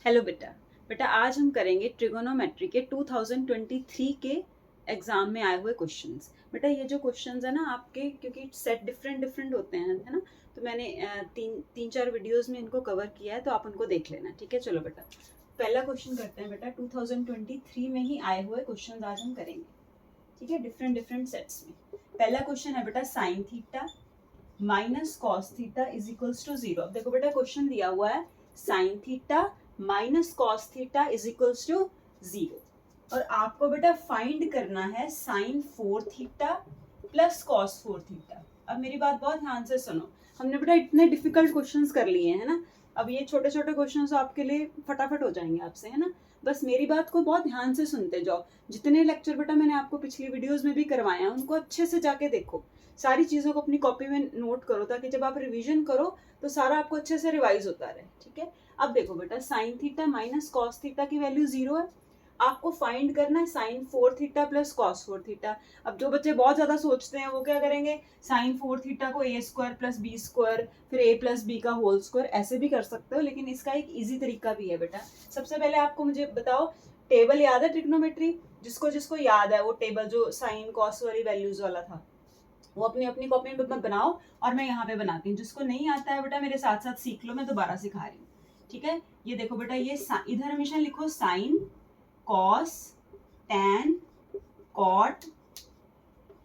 Hello बेटा। बेटा आज हम करेंगे ट्रिगोनोमेट्री के 2023 के एग्जाम में आए हुए क्वेश्चंस। बेटा ये जो क्वेश्चंस है ना आपके, क्योंकि सेट डिफरेंट डिफरेंट होते हैं, है ना, तो मैंने तीन चार वीडियोस में इनको कवर किया है, तो आप उनको देख लेना। ठीक है, चलो बेटा पहला क्वेश्चन करते हैं। बेटा 2023 में ही आए हुए क्वेश्चन आज हम करेंगे। ठीक है, डिफरेंट डिफरेंट सेट्स में। पहला क्वेश्चन है बेटा sine theta minus cos theta is equals to 0। अब देखो बेटा क्वेश्चन दिया हुआ है sine theta minus cos theta is equals to 0, और आपको बेटा फाइंड करना है sine 4 theta plus cos 4 theta. अब मेरी बात बहुत ध्यान से सुनो, हमने बेटा इतने डिफिकल्ट क्वेश्चंस कर लिए हैं ना, अब ये छोटे छोटे क्वेश्चंस आपके लिए फटाफट हो जाएंगे आपसे, है ना। बस मेरी बात को बहुत ध्यान से सुनते जाओ। जितने लेक्चर बेटा मैंने आपको पिछली वीडियोस में भी करवाए हैं उनको अच्छे से जाके देखो, सारी चीज़ों को अपनी कॉपी में नोट करो, ताकि जब आप रिवीजन करो तो सारा आपको अच्छे से रिवाइज होता रहे। ठीक है, अब देखो बेटा sine theta minus cos theta की वैल्यू 0 है, आपको फाइंड करना है sine 4 theta plus cos 4 theta. अब जो बच्चे बहुत ज्यादा सोचते हैं वो क्या करेंगे, साइन 4 थीटा को ए स्क्वायर प्लस बी स्क्वायर फिर ए प्लस बी का होल स्क्वायर ऐसे भी कर सकते हो, लेकिन इसका एक इजी तरीका भी है बेटा। सबसे पहले आपको मुझे बताओ, टेबल याद है ट्रिग्नोमेट्री? जिसको जिसको याद है वो टेबल जो साइन कॉस वाली वैल्यूज वाला था, वो अपनी अपनी कॉपी में बनाओ और मैं यहाँ पे बनाती हूँ। जिसको नहीं आता है बेटा मेरे साथ साथ सीख लो, मैं दोबारा सिखा रही हूँ। ठीक है, ये देखो बेटा, ये इधर हमेशा लिखो sine cos tan cot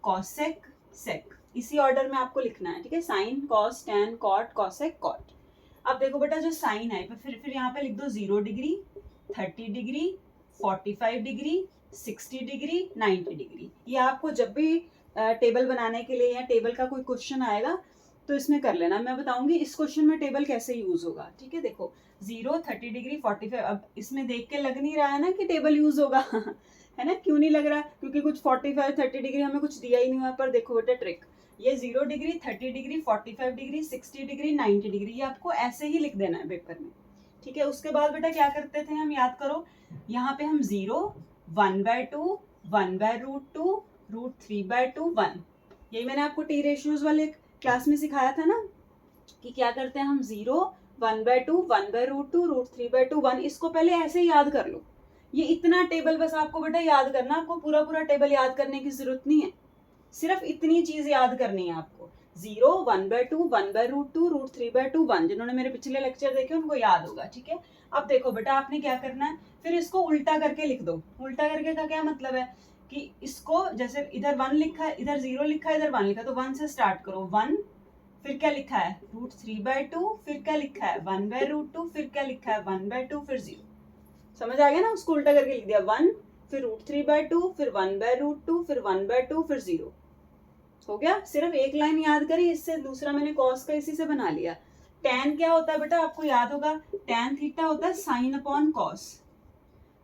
cosec sec, इसी ऑर्डर में आपको लिखना है। ठीक है, sine cos tan cot cosec cot. अब देखो बेटा जो साइन है फिर यहाँ पे लिख दो 0 degree 30 degree 45 degree 60 degree 90 degree. ये आपको जब भी टेबल बनाने के लिए या टेबल का कोई क्वेश्चन आएगा तो इसमें कर लेना। मैं बताऊंगी इस क्वेश्चन में टेबल कैसे यूज होगा। ठीक है, देखो 0 30 डिग्री 45। अब इसमें देख के लग नहीं रहा है ना कि टेबल यूज होगा है ना, क्यों नहीं लग रहा? क्योंकि कुछ 45 30 डिग्री हमें कुछ दिया ही नहीं हुआ। पर देखो बेटा ट्रिक, ये 0 degree 30 degree 45 degree 60 degree 90 degree ये आपको ऐसे ही लिख देना है पेपर में। ठीक है, उसके बाद बेटा क्या करते थे हम, याद करो, यहाँ पे हम 0 1/2 1/√2 √3/2 1, यही मैंने आपको टी रेशियोज वाले क्लास में सिखाया था ना, कि क्या करते हैं हम 0 1/2 1/√2 √3/2 1। इसको पहले ऐसे ही याद कर लो, ये इतना टेबल बस आपको बेटा याद करना, आपको पूरा पूरा टेबल याद करने की जरूरत नहीं है, सिर्फ इतनी चीज याद करनी है आपको। 0 1/2 1/√2 √3/2 1, जिन्होंने मेरे पिछले लेक्चर देखे उनको याद होगा। ठीक है, अब देखो बेटा आपने क्या करना है, फिर इसको उल्टा करके लिख दो। उल्टा करके का क्या मतलब है कि इसको जैसे इधर 1 लिखा है, इधर 0 लिखा है, इधर 1 लिखा है, तो 1 से स्टार्ट करो। 1 फिर क्या लिखा है √3/2, फिर क्या लिखा है 1/√2, फिर क्या लिखा है 1/2, फिर 0। समझ आ गया ना, उसको उल्टा करके लिख दिया। 1 फिर √3/2 फिर 1/√2 फिर 1/2 फिर 0 हो गया। सिर्फ एक लाइन याद करी, इससे दूसरा मैंने कॉस का इसी से बना लिया। टैन क्या होता है बेटा, आपको याद होगा, टैन थीटा होता है साइन अपॉन कॉस।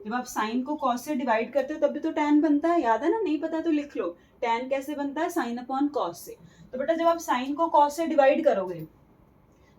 जब आप साइन को कॉस से डिवाइड करते हो तब भी तो टैन बनता है, याद है ना? नहीं पता तो लिख लो, टैन कैसे बनता है, साइन अपॉन कॉस से। तो बेटा जब आप साइन को कॉस से डिवाइड करोगे,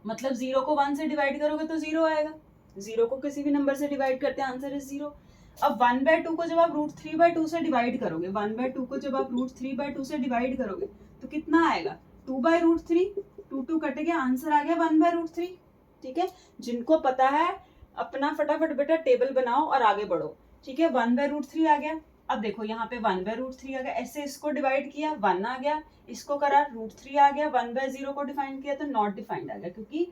मतलब 0 को 1 से डिवाइड करोगे तो 0 आएगा। 0 को किसी भी नंबर से डिवाइड करते हैं, आंसर इज 0। अब 1/2 को जब आप √3/2 से डिवाइड करोगे, 1/2 को जब आप √3/2 से डिवाइड करोगे तो कितना आएगा, 2/√3। 2 कट गया, आंसर आ गया 1/√3। ठीक है, जिनको पता है अपना फटाफट बेटा टेबल बनाओ और आगे बढ़ो। ठीक है, 1/√3 आ गया। अब देखो यहाँ पे 1/√3 आ गया, ऐसे इसको डिवाइड किया 1 आ गया, इसको करा √3 आ गया, 1/0 को डिफाइन किया तो नॉट डिफाइंड आ गया, क्योंकि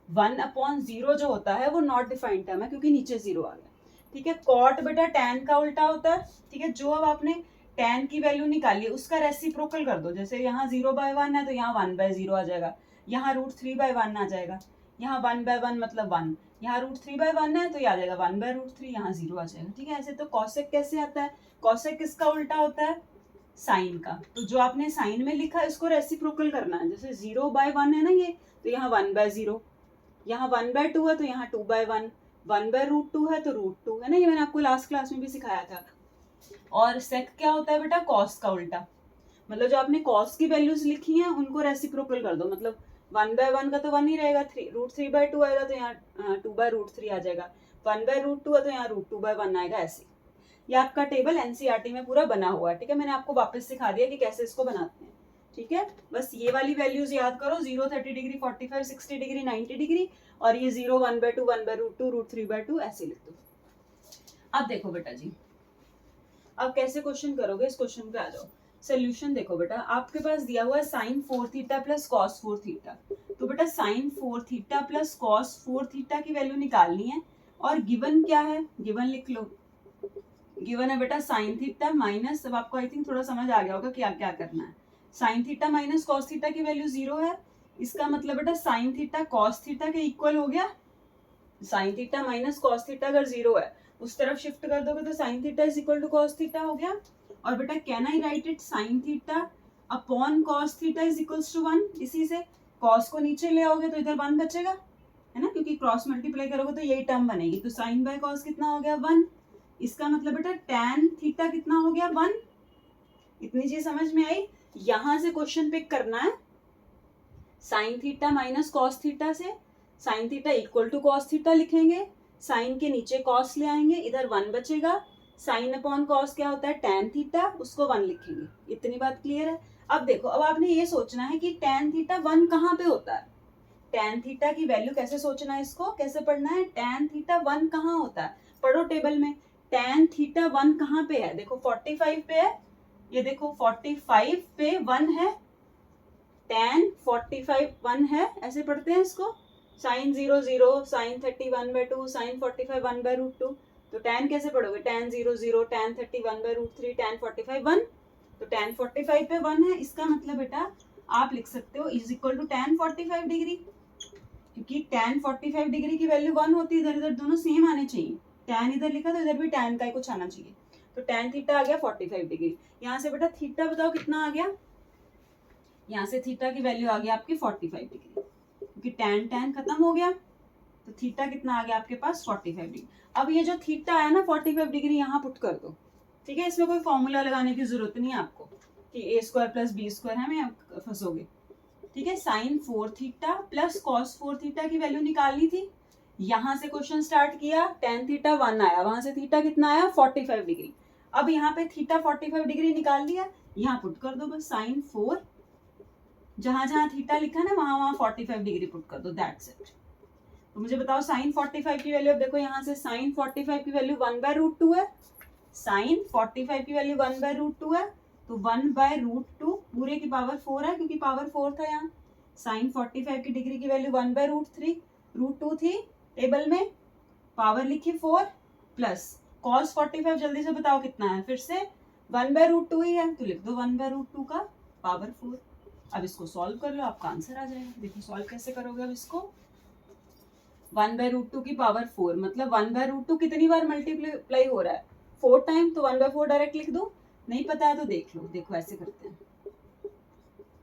1/0 जो होता है वो नॉट डिफाइंड टर्म है, क्योंकि नीचे 0 आ गया। ठीक है, कॉट बेटा टैन का उल्टा होता है। ठीक है, जो अब आपने टैन की वैल्यू निकाली है उसका रेसिप्रोकल कर दो। जैसे यहाँ 0/1 है तो यहाँ 1/0 आ जाएगा, यहाँ √3/1 आ जाएगा, यहाँ 1/1 मतलब 1, यहाँ √3/1 है तो आ जाएगा 1/√3, यहाँ 0 आ जाएगा। ठीक है, ऐसे तो कॉसेक कैसे आता है, कॉसेक किसका उल्टा होता है, साइन का। तो जो आपने साइन में लिखा इसको रेसिप्रोकल करना है। जैसे 0/1 है ना ये, तो यहाँ 1/0, यहाँ 1/2 है तो यहाँ 2/1, 1/√2 है तो √2 है ना, ये मैंने आपको लास्ट क्लास में भी सिखाया था। और सेक क्या होता है बेटा, कॉस का उल्टा। मतलब जो आपने कॉस की वैल्यूज लिखी हैं उनको रेसिप्रोकल कर दो, मतलब 1/1 का तो 1 ही रहेगा, √3/2 आएगा तो यहाँ 2/√3 आ जाएगा, 1/√2 है तो यहाँ √2/1 आएगा। ऐसे ये आपका टेबल एनसीईआरटी में पूरा बना हुआ है। ठीक है, मैंने आपको वापस सिखा दिया कि कैसे इसको बनाते हैं। ठीक है, बस ये वाली वैल्यूज याद करो, 0 30 डिग्री 45 60 डिग्री 90 डिग्री, और ये 0 1/2 1/√2 √3/2 ऐसे लिख दो। अब देखो बेटा जी, अब कैसे क्वेश्चन करोगे, इस क्वेश्चन पे आ जाओ। सोल्यूशन देखो बेटा, आपके पास दिया हुआ है sine 4 theta plus cos 4 theta. तो बेटा sine 4 theta plus cos 4 theta की वैल्यू निकालनी है, और गिवन क्या है, गिवन लिख लो। गिवन है बेटा साइन थीटा माइनस, अब आपको आई थिंक थोड़ा समझ आ गया होगा क्या क्या करना है। Sine theta minus cos theta की वैल्यू 0 है, इसका मतलब बेटा साइन थीटा कॉस थीटा के इक्वल हो गया। Sine theta minus cos theta अगर 0 है, उस तरफ शिफ्ट कर दोगे तो sine theta is equal to cos theta हो गया। और बेटा can I write it sine theta upon cos theta is equals to 1। इसी से कॉस को नीचे ले आओगे तो इधर 1 बचेगा, है ना, क्योंकि क्रॉस मल्टीप्लाई करोगे तो यही टर्म बनेगी। तो साइन बाय कॉस कितना हो गया 1। इसका मतलब बेटा टैन थीटा कितना हो गया 1। इतनी चीज समझ में आई। यहां से क्वेश्चन पिक करना है, sine theta minus cos theta से sine theta equal to cos theta लिखेंगे, साइन के नीचे कॉस ले आएंगे, इधर 1 बचेगा। साइन अपॉन कॉस क्या होता है टैन थीटा, उसको 1 लिखेंगे। इतनी बात क्लियर है। अब देखो, अब आपने ये सोचना है कि टैन थीटा 1 कहाँ पे होता है। टैन थीटा की वैल्यू कैसे सोचना है, इसको कैसे पढ़ना है, टैन थीटा 1 कहाँ होता है, पढ़ो टेबल में। टैन थीटा 1 कहाँ पे है, देखो 45 पे है, ये देखो 45 पे 1 है, टैन 45 1 है, ऐसे पढ़ते हैं इसको। Sine 0 0, sine 30 1/2, sine 45 1/√2। तो टैन कैसे पढ़ोगे, टैन 0 0, टैन 30 1/√3, टैन 45 1। तो टैन 45 पे 1 है, इसका मतलब बेटा आप लिख सकते हो is equal to tan 45 degree, क्योंकि टैन 45 डिग्री की वैल्यू 1 होती है, इधर इधर दोनों सेम आने चाहिए। टैन इधर लिखा तो इधर भी टैन का ही कुछ आना चाहिए। तो टैन थीटा आ गया 45 डिग्री। यहाँ से बेटा थीटा बताओ कितना आ गया, यहाँ से थीटा की वैल्यू आ गया आपकी 45 डिग्री, क्योंकि टैन टैन खत्म हो गया। तो थीटा कितना आ गया आपके पास 45 डिग्री। अब ये जो थीटा आया ना 45 डिग्री यहाँ पुट कर दो, ठीक है। इसमें कोई फॉर्मूला लगाने की जरूरत नहीं है आपको कि a² + b² है, में फंसोगे, ठीक है। Sine 4 theta plus cos 4 theta की वैल्यू निकालनी थी। यहां से क्वेश्चन स्टार्ट किया, tan थीटा 1 आया, वहां से थीटा कितना आया 45 डिग्री। अब यहाँ पे थीटा 45 डिग्री निकाल लिया, यहाँ पुट कर दो बस साइन 4, जहां जहां थीटा लिखा ना वहां वहां 45 डिग्री पुट कर दो, दैट्स इट। तो मुझे बताओ साइन 45 की वैल्यू, अब देखो यहाँ से साइन 45 की वैल्यू 1/√2 है, साइन 45 की वैल्यू 1/√2 है, तो 1/√2 पूरे की पावर 4 है, क्योंकि पावर 4 था यहाँ। साइन 45 की डिग्री की वैल्यू 1/√3, √2 थी टेबल में, पावर लिखी 4, प्लस कॉस 45 जल्दी से बताओ कितना है, फिर से 1/√2 ही है, तो लिख दो 1/√2 का पावर 4। अब इसको सॉल्व कर लो, आपका आंसर आ जाएगा। देखो सॉल्व कैसे करोगे अब इसको, 1/√2 की पावर 4 मतलब 1/√2 कितनी बार मल्टीप्लाई हो रहा है, 4 टाइम, तो 1/4 डायरेक्ट लिख दो। नहीं पता है तो देख लो, देखो ऐसे करते हैं,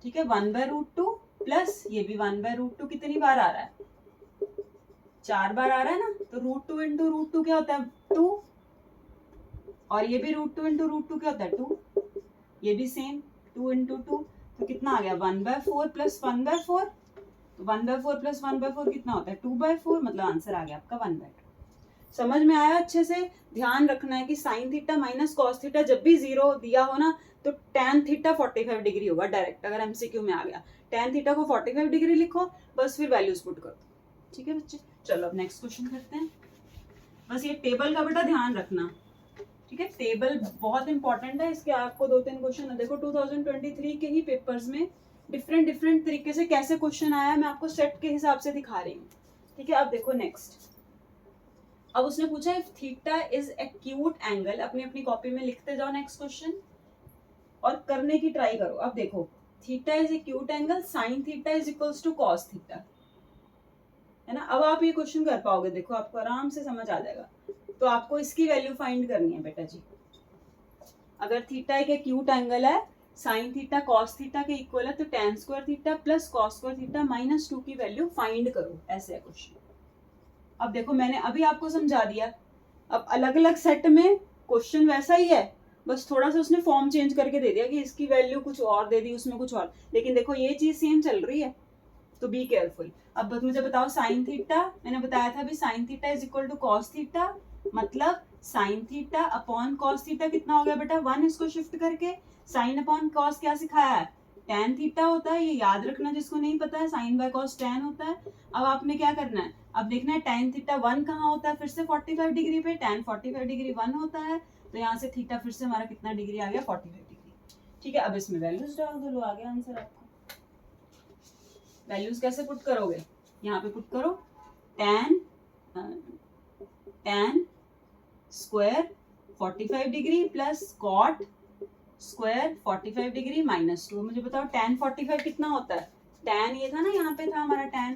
ठीक है। 1/√2 प्लस ये भी 1/√2 कितनी बार आ रहा है, 4 बार आ रहा है ना, तो √2 इंटू √2 क्या होता है 2, और ये भी √2 इंटू √2 क्या होता है 2, ये भी सेम 2 इंटू 2, तो कितना आ गया 1/4 प्लस 1/4, तो 1/4 प्लस 1/4 कितना होता है 2/4, मतलब आंसर आ गया आपका 1/2। समझ में आया अच्छे से। ध्यान रखना है कि sign theta minus cos theta जब भी 0 दिया हो ना, तो टैन थीटा 45 डिग्री होगा डायरेक्ट। अगर एमसीक्यू में आ गया टैन थीटा को 45 डिग्री लिखो, बस फिर वैल्यूज पुट कर दो, ठीक है बच्चे। चलो अब नेक्स्ट क्वेश्चन करते हैं। बस ये टेबल का बेटा ध्यान रखना, ठीक है, टेबल बहुत इंपॉर्टेंट है। इसके आपको 2-3 क्वेश्चन देखो 2023 के ही पेपर्स में डिफरेंट तरीके से कैसे क्वेश्चन आया है, मैं आपको सेट के हिसाब से दिखा रही हूँ, ठीक है। अब देखो नेक्स्ट, अब उसने पूछा if theta is acute angle, अपनी अपनी कॉपी में लिखते जाओ नेक्स्ट क्वेश्चन और करने की ट्राई करो। अब देखो theta is acute angle, sine theta is equals to cos theta, है ना। अब आप ये क्वेश्चन कर पाओगे, देखो आपको आराम से समझ आ जाएगा। तो आपको इसकी वैल्यू फाइंड करनी है बेटा जी। अगर थीटा एक एक्यूट एंगल है, साइन थीटा कॉस थीटा के इक्वल है, तो tan square theta plus cos square theta minus 2 की वैल्यू फाइंड करो, ऐसे है क्वेश्चन। अब देखो मैंने अभी आपको समझा दिया, अब अलग अलग सेट में क्वेश्चन वैसा ही है, बस थोड़ा सा उसने फॉर्म चेंज करके दे दिया कि इसकी वैल्यू कुछ और दे दी, उसमें कुछ और, लेकिन देखो ये चीज सेम चल रही है, तो बी केयरफुल। अब मुझे बताओ साइन थीटा, मैंने बताया था अभी sine theta is equal to cos theta, मतलब sine theta upon cos theta कितना हो गया बेटा 1, इसको शिफ्ट करके साइन अपॉन कॉस क्या सिखाया है tan थीटा होता है, ये याद रखना जिसको नहीं पता है, sin बाय cos tan होता है। अब आपने क्या करना है, अब देखना है tan थीटा 1 कहाँ होता है, फिर से 45 डिग्री पे, tan 45 डिग्री 1 होता है, तो यहाँ से थीटा फिर से हमारा कितना डिग्री आ गया, 45 डिग्री। ठीक है, अब इसमें वैल्यूज डाल दो, लो आ गया आंसर आपका। वैल्यूज कैसे पुट करोगे, यहाँ पे पुट करो tan square 45 degree plus cot square 45 degree minus 2। मुझे बताओ tan 45 कितना होता है, tan ये था ना, यहाँ पे था हमारा tan,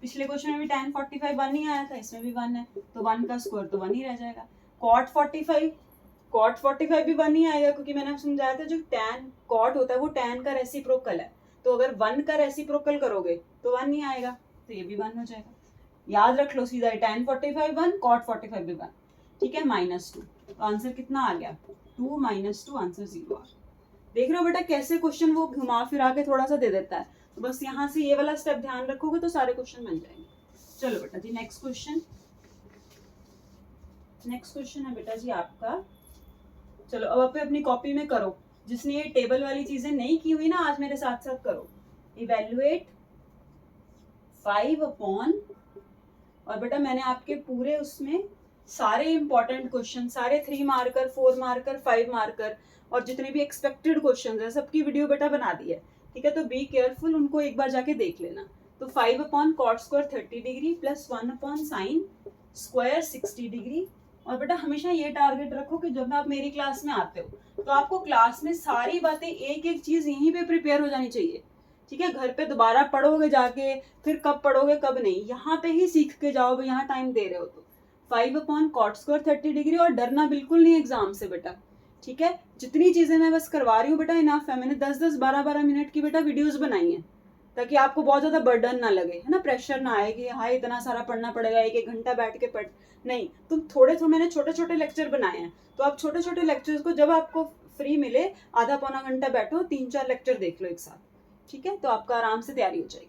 पिछले क्वेश्चन में भी tan 45 1 ही आया था, इसमें भी 1 है, तो 1 का स्क्वायर तो 1 ही रह जाएगा। cot 45 भी 1 ही आएगा, क्योंकि मैंने समझाया था जो tan cot होता है वो tan का रेसिप्रोकल है, तो अगर 1 का रेसिप्रोकल करोगे तो 1 ही आएगा, तो ये भी 1 हो जाएगा। याद रख लो सीधा, tan 45 1, cot 45 भी 1। ठीक है, -2, तो आंसर कितना आ गया, 2 - 2, आंसर 0 आ गया। देख रहे हो बेटा कैसे क्वेश्चन वो घुमा फिरा के थोड़ा सा दे देता है, तो बस यहाँ से ये वाला स्टेप ध्यान रखोगे तो सारे क्वेश्चन बन जाएंगे। चलो बेटा जी नेक्स्ट क्वेश्चन है बेटा जी आपका, चलो अब आप अपनी कॉपी में करो, जिसने ये टेबल वाली चीजें नहीं की हुई ना आज मेरे साथ साथ करो। इवेल्युएट 5 अपॉन, और बेटा मैंने आपके पूरे उसमें सारे इंपॉर्टेंट क्वेश्चन, सारे 3 मार्कर 4 मार्कर 5 मार्कर और जितने भी एक्सपेक्टेड क्वेश्चन है सबकी वीडियो बेटा बना दी है। ठीक है, तो बी केयरफुल, उनको एक बार जाके देख लेना। तो 5 upon cot square 30 degree plus 1 upon sine square 60 degree. और बेटा हमेशा ये टारगेट रखो कि जब आप मेरी क्लास में आते हो तो आपको क्लास में सारी बातें एक एक चीज यहीं पे प्रिपेयर हो जानी चाहिए। ठीक है, घर पे दोबारा पढ़ोगे जाके, फिर कब पढ़ोगे कब नहीं, यहाँ पे ही सीख के जाओगे, यहाँ टाइम दे रहे हो तो। 5 अपॉन कॉट स्क्वायर 30 डिग्री, और डरना बिल्कुल नहीं एग्जाम से बेटा। ठीक है, जितनी चीजें मैं बस करवा रही हूँ बेटा इनफ है, मैंने 10-10 12-12 मिनट की बेटा वीडियोस बनाई हैं ताकि आपको बहुत ज्यादा बर्डन ना लगे, है ना, प्रेशर ना आए कि हाँ इतना सारा पढ़ना पड़ेगा, 1-1 घंटा बैठ के पढ़, नहीं, तुम थोड़े मैंने छोटे छोटे लेक्चर बनाए हैं, तो आप छोटे छोटे लेक्चर्स को जब आपको फ्री मिले आधा पौना घंटा बैठो, 3-4 लेक्चर देख लो एक साथ। ठीक है, तो आपका आराम से तैयारी हो जाएगी।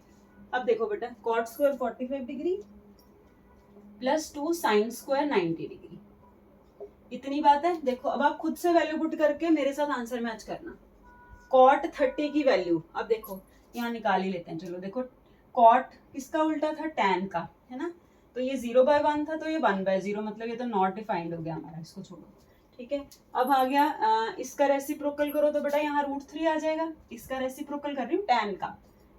अब देखो बेटा, cot square 45 degree plus 2 sine square 90 degree, इतनी बात है। देखो अब आप खुद से वैल्यू पुट करके मेरे साथ आंसर मैच करना। कॉट 30 की वैल्यू अब देखो यहाँ निकाल ही लेते हैं। चलो देखो, कॉट किसका उल्टा था, tan का, है ना, तो ये 0/1 था, तो ये 1/0, मतलब ये तो नॉट डिफाइंड हो गया हमारा, इसको छोड़ो। ठीक है, अब आ गया इसका रेसिप्रोकल करो तो बेटा यहाँ √3 आ जाएगा। इसका रेसिप्रोकल कर रही हूँ tan का,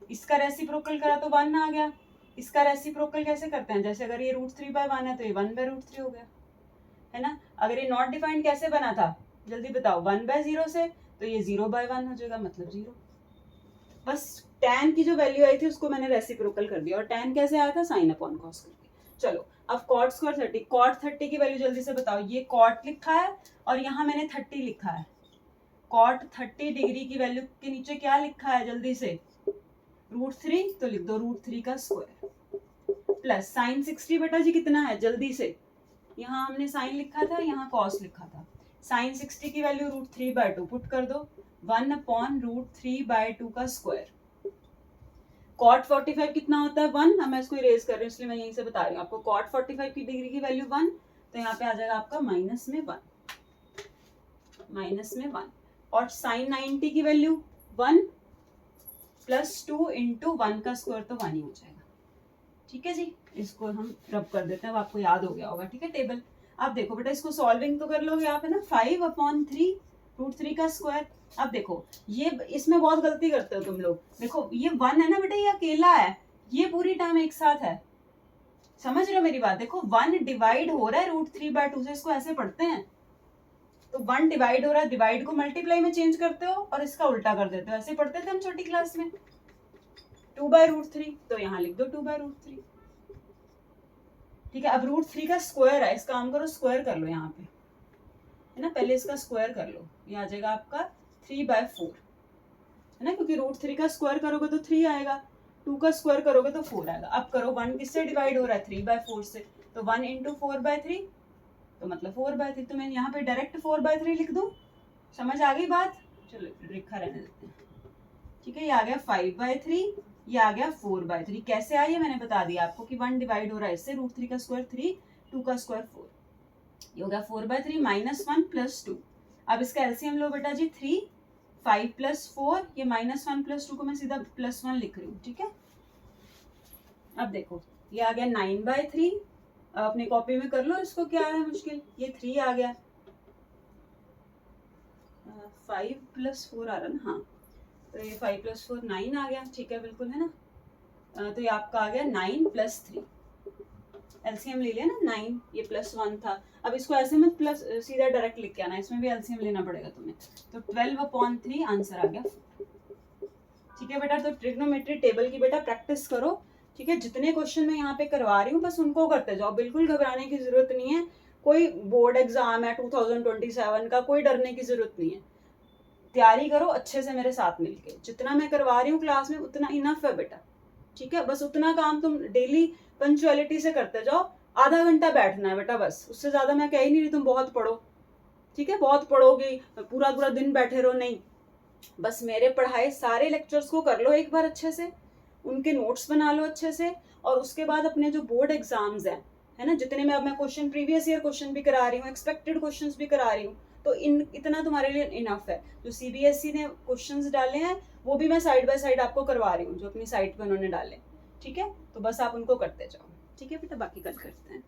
इसका रेसिप्रोकल करा तो 1 आ गया। इसका रेसिप्रोकल कैसे करते हैं, जैसे अगर ये √3/1 है तो ये 1/√3 हो गया, है ना। अगर ये नॉट डिफाइंड कैसे बना था जल्दी बताओ, 1/0 से, तो ये 0/1 हो जाएगा, मतलब 0। बस tan की जो वैल्यू आई थी उसको मैंने रेसिप्रोकल कर दिया, और tan कैसे आया था, साइन अपॉन कॉस करके। चलो अब कॉट स्क्वायर 30, कॉट 30 की वैल्यू जल्दी से बताओ। ये कॉट लिखा है और यहाँ मैंने 30 लिखा है। कॉट 30 डिग्री की वैल्यू के नीचे क्या लिखा है जल्दी से, √3, तो लिख दो √3 का स्क्वायर प्लस साइन 60 बेटा जी कितना है जल्दी से, यहाँ हमने साइन लिखा था, यहाँ कॉस लिखा था। साइन 60 की वैल्यू √3/2 पुट कर दो, 1 अपॉन √3/2 का स्क्वायर। कॉट 45 कितना होता है, 1। अब मैं इसको इरेज कर रही हूँ इसलिए मैं यहीं से बता रही हूँ आपको। कॉट 45 की डिग्री की वैल्यू 1, तो यहाँ पे आ जाएगा आपका -1। और साइन 90 की वैल्यू 1 प्लस 2 इंटू 1 का स्क्वायर, तो 1 ही हो जाएगा। ठीक है जी, इसको हम रब कर देते हैं, अब आपको याद हो गया होगा। ठीक है, टेबल अब देखो बेटा, इसको सॉल्विंग तो कर लोगे आप, है ना। 5/3 √3 का स्क्वायर। अब देखो ये इसमें बहुत गलती करते हो तुम लोग। देखो ये 1 है ना बेटा, ये अकेला है, ये पूरी टर्म एक साथ है, समझ रहे हो मेरी बात। देखो 1 डिवाइड हो रहा है √3/2 से, इसको ऐसे पढ़ते हैं, तो 1 डिवाइड हो रहा है, डिवाइड को मल्टीप्लाई में चेंज करते हो और इसका उल्टा कर देते हो, ऐसे पढ़ते थे हम छोटी क्लास में। 2/√3, तो यहाँ लिख दो 2/√3। ठीक है, अब √3 का स्क्वायर है, इसका काम करो स्क्वायर कर लो यहाँ पे, है ना, पहले इसका स्क्वायर कर लो, ये आ जाएगा आपका 3/4, है ना, क्योंकि √3 का स्क्वायर करोगे तो 3 आएगा, 2 का स्क्वायर करोगे तो 4 आएगा। अब करो 1 किससे डिवाइड हो रहा है, 3/4 से, तो 1 इंटू 4/3, तो मतलब 4/3, तो मैं यहाँ पे डायरेक्ट 4/3 लिख दूँ, समझ आ गई बात। चलो लिखा रहने देते हैं। ठीक है, ये आ गया 5/3, ये आ गया 4/3। कैसे आई है मैंने बता दिया आपको कि 1 डिवाइड हो रहा है इससे, √3 का स्क्वायर 3, 2 का स्क्वायर 4, ये हो गया 4/3 -1 + 2। अब इसका एलसीएम लो बेटा जी, 3 5 + 4, ये -1 + 2 को मैं सीधा +1 लिख रही हूँ, ठीक है। अब देखो ये आ गया 9/3, अपनी कॉपी में कर लो इसको, क्या है मुश्किल, ये 3 आ गया, 5 + 4 आ रहा ना, हाँ, तो ये 5 + 4 9 आ गया, ठीक है, बिल्कुल है ना। तो ये आपका आ गया 9 + 3, एलसीएम ले लिया ना 9, ये +1 था। अब इसको ऐसे मत प्लस सीधा डायरेक्ट लिख के आना, इसमें भी एलसीएम लेना पड़ेगा तुम्हें। तो 12/3 आंसर आ गया, ठीक है बेटा। तो ट्रिग्नोमेट्री टेबल की बेटा प्रैक्टिस करो, ठीक है। जितने क्वेश्चन मैं यहाँ पे करवा रही हूँ बस उनको करते जाओ, बिल्कुल घबराने की जरूरत नहीं है। कोई बोर्ड एग्जाम है 2027 का, कोई डरने की जरूरत नहीं है। तैयारी करो अच्छे से मेरे साथ मिलके, जितना मैं करवा रही हूँ क्लास में उतना इनफ है बेटा, ठीक है। बस उतना काम तुम डेली पंचुअलिटी से करते जाओ, आधा घंटा बैठना है बेटा, बस उससे ज्यादा मैं कह ही नहीं रही तुम बहुत पढ़ो, ठीक है। बहुत पढ़ोगे पूरा पूरा दिन बैठे रहो, नहीं, बस मेरे पढ़ाए सारे लेक्चर्स को कर लो एक बार अच्छे से, उनके नोट्स बना लो अच्छे से, और उसके बाद अपने जो बोर्ड एग्जाम्स हैं, है ना, जितने में अब मैं क्वेश्चन प्रीवियस ईयर क्वेश्चन भी करा रही हूँ, एक्सपेक्टेड क्वेश्चंस भी करा रही हूँ, तो इतना तुम्हारे लिए इनफ है। जो सीबीएसई ने क्वेश्चंस डाले हैं वो भी मैं साइड बाय साइड आपको करवा रही हूँ, जो अपनी साइट पे उन्होंने डाले, ठीक है। तो बस आप उनको करते जाओ, ठीक है बेटा, बाकी कल करते हैं।